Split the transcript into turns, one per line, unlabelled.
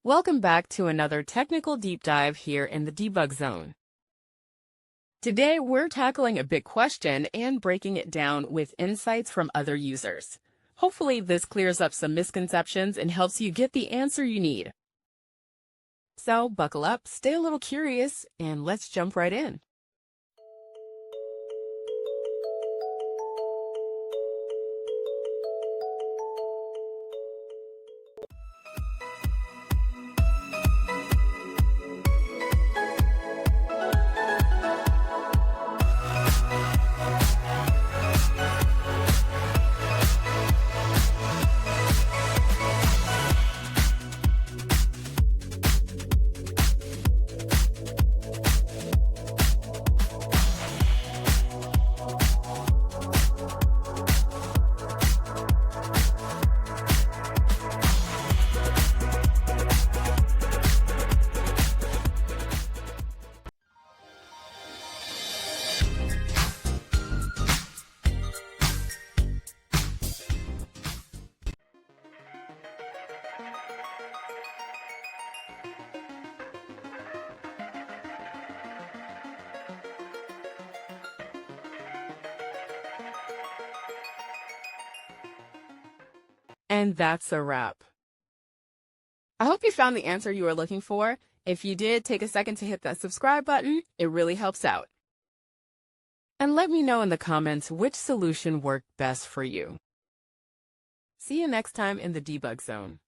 Welcome back to another technical deep dive here in the Debug Zone. Today, we're tackling a big question and breaking it down with insights from other users. Hopefully, this clears up some misconceptions and helps you get the answer you need. So, buckle up, stay a little curious, and let's jump right in. And that's a wrap. I hope you found the answer you were looking for. If you did, take a second to hit that subscribe button. It really helps out. And let me know in the comments which solution worked best for you. See you next time in the Debug Zone.